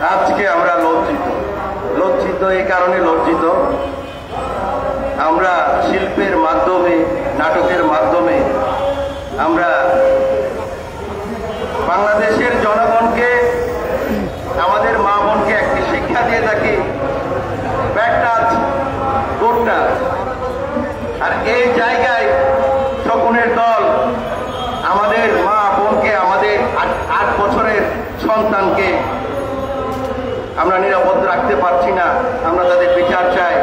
আজকে আমরা লজ্জিত এই কারণে লজ্জিত, আমরা শিল্পের মাধ্যমে, নাটকের মাধ্যমে আমরা বাংলাদেশের জনগণকে, আমাদের মা বোনকে একটি শিক্ষা দিয়ে থাকি, ব্যাড টাচ, গুড টাচ। আর এই জায়গায় শকুনের দল আমাদের মা বোনকে, আমাদের 8 বছরের সন্তানকে আমরা নিরাপদ রাখতে পারছি না। আমরা তাদের বিচার চাই।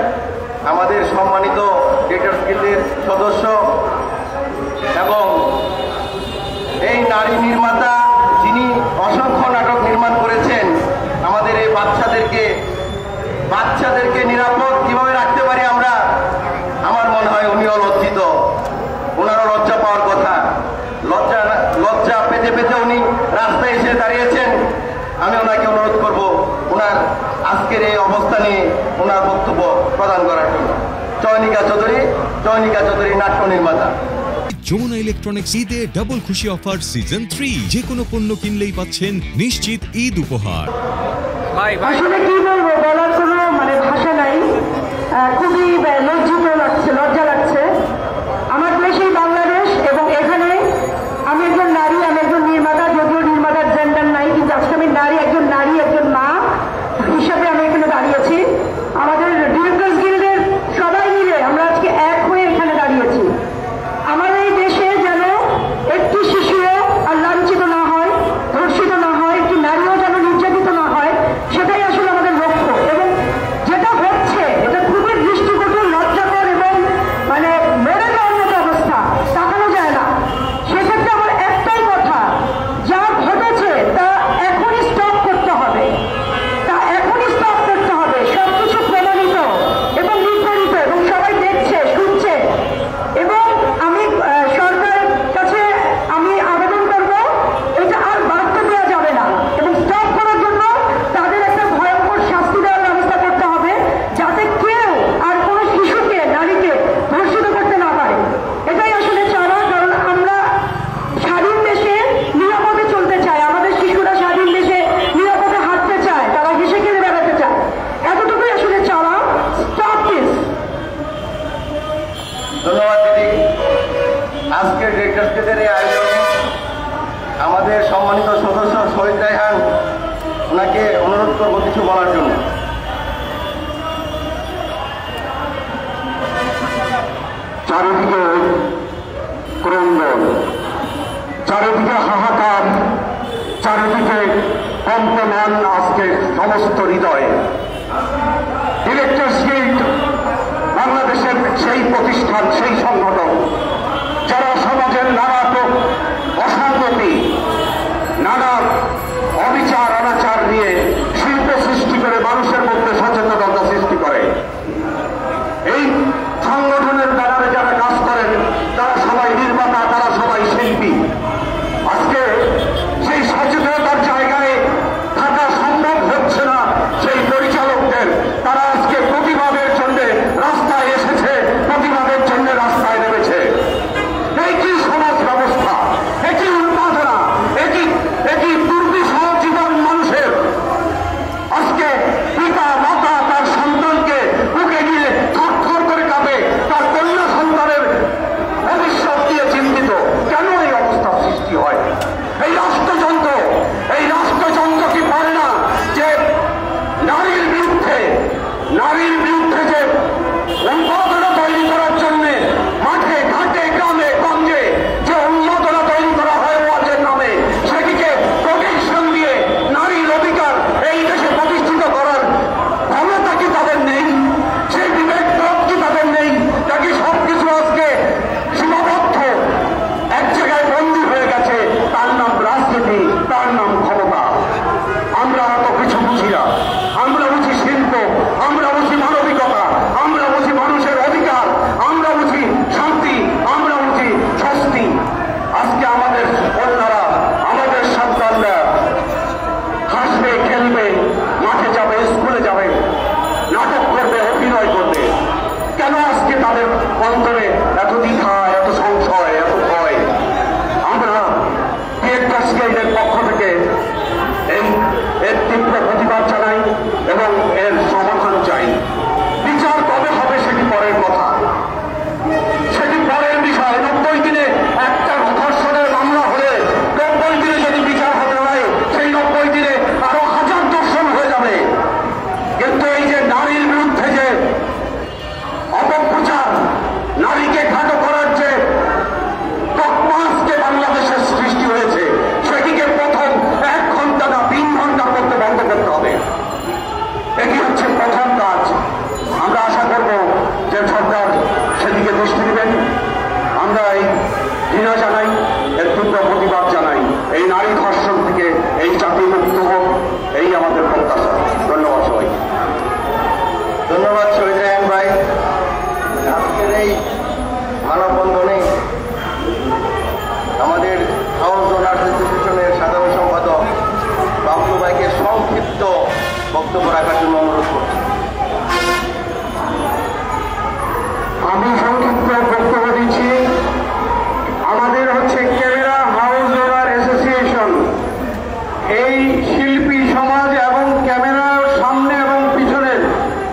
আমাদের সম্মানিত ডিরেক্টরস গিল্ডের সদস্য এবং এই নারী নির্মাতা যিনি অসংখ্য নাটক নির্মাণ করেছেন, আমাদের এই বাচ্চাদেরকে নিরাপদ কিভাবে রাখতে পারি আমরা, আমার মনে হয় উনিও লজ্জিত, ওনারও লজ্জা পাওয়ার কথা। লজ্জা পেতে পেতে উনি রাস্তায় এসে দাঁড়িয়েছেন। আমি ওনাকে অনুরোধ করব ওনার আজকের এই অবস্থা নিয়ে ওনার বক্তব্য প্রদান করার জন্য। চয়নিকা চৌধুরী নাট্য নির্মাতা। যমুনা ইলেকট্রনিক্স ঈদে ডাবল খুশি অফার সিজন 3, যে কোনো পণ্য কিনলেই পাচ্ছেন নিশ্চিত ঈদ উপহার। আসলে কি বলবো, বলার কোনো ভাষা নাই। খুবই লজ্জা লাগছে। আমার দেশেই বাংলাদেশ এবং এখানে আমি একজন নারী, আমি একজন নির্মাতা, যদিও নির্মাতার জেন্ডার নাই, কিন্তু আজকে আমি একজন নারী, একজন মা হিসাবে আমি এখানে দাঁড়িয়েছি। আমাদের ডিরেক্টরস গিল্ডের সবাই মিলে আমরা আজকে এক হয়ে এখানে দাঁড়িয়েছি। আমার এই দেশে যেন একটি শিশুও আর লাঞ্ছিত না হয়, ধর্ষিত না হয়, একটি নারীও যেন নির্যাতিত না হয়, সেটাই আসলে আমাদের লক্ষ্য। এবং যেটা হচ্ছে এটা খুবই দৃষ্টিকটু, লজ্জাকর এবং মরে যাওয়ার মতো অবস্থা, তাকানো যায় না। সেক্ষেত্রে আমার একটাই কথা, যা ঘটেছে তা এখনই স্টপ করতে হবে, সবকিছু প্রমাণিত এবং নির্ধারিত এবং সবাই দেখছে, শুনছে। এবং আমি সরকারের কাছে আবেদন করব, এটা আর বাড়তে দেওয়া যাবে না এবং স্টপ করার জন্য তাদের একটা ভয়ঙ্কর শাস্তি দেওয়ার ব্যবস্থা করতে হবে, যাতে কেউ আর কোনো শিশুকে, নারীকে ধর্ষিত করতে না পারে। এটাই আসলে চাওয়া, কারণ আমরা স্বাধীন দেশে নিরাপদে চলতে চাই, আমাদের শিশুরা স্বাধীন দেশে নিরাপদে হাঁটতে চায়, তারা হেসে খেলে বেড়াতে চায়। এতটুকুই আসলে চাওয়া। Stop this. ধন্যবাদ দিদি। আজকের ডিরেক্টরস গিল্ডের এই আয়োজনে আমাদের সম্মানিত সদস্য শহীদ রায়হান, ওনাকে অনুরোধ করবো কিছু বলার জন্য। চারিদিকে ক্রন্দন, চারিদিকে হাহাকার, চারিদিকে কম্পমান আজকে সমস্ত হৃদয়ে। ডিরেক্টরস গিল্ড বাংলাদেশের সেই প্রতিষ্ঠান, সেই সংগঠন যারা সমাজের নানা অসঙ্গতি, নানা অবিচার অনাচার নিয়ে শিল্প সৃষ্টি করে মানুষের মধ্যে সচেতনতা সৃষ্টি করে। এই সংগঠনের ব্যানারে যারা কাজ করেন তারা সবাই নির্মাতা, তারা সবাই শিল্পী। আজকে সেই সচেতনতার জায়গায় থাকা সম্ভব হচ্ছে না সেই পরিচালকদের। তারা আজকে প্রতিবাদের জন্য রাস্তায় এসেছে, প্রতিবাদের জন্য রাস্তায় নেমেছে। এই কি সংক্ষিপ্ত বক্তব্য রাখার জন্য অনুরোধ করছি। আমি সংক্ষিপ্ত বক্তব্য দিচ্ছি। আমাদের হচ্ছে ক্যামেরা হাউস ওনার অ্যাসোসিয়েশন, এই শিল্পী সমাজ এবং ক্যামেরার সামনে এবং পিছনের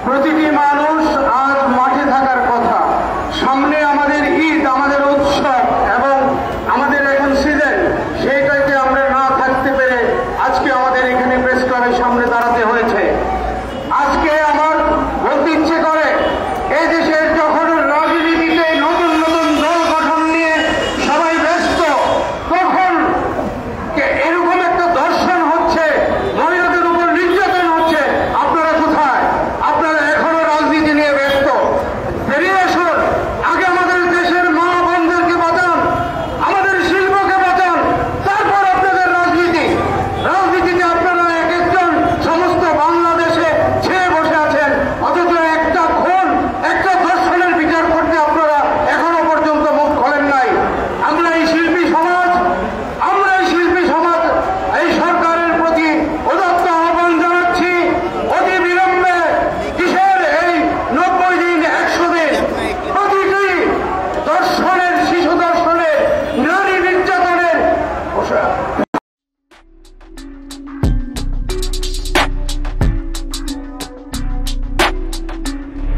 প্রতিটি মানুষ আজ মাঠে থাকার কথা। সামনে আমাদের ঈদ, আমাদের উৎসব এবং আমাদের এখন সিজন, সেইটাকে আমরা না থাকতে পেরে আজকে আমাদের এখানে প্রেস ক্লাবের সামনে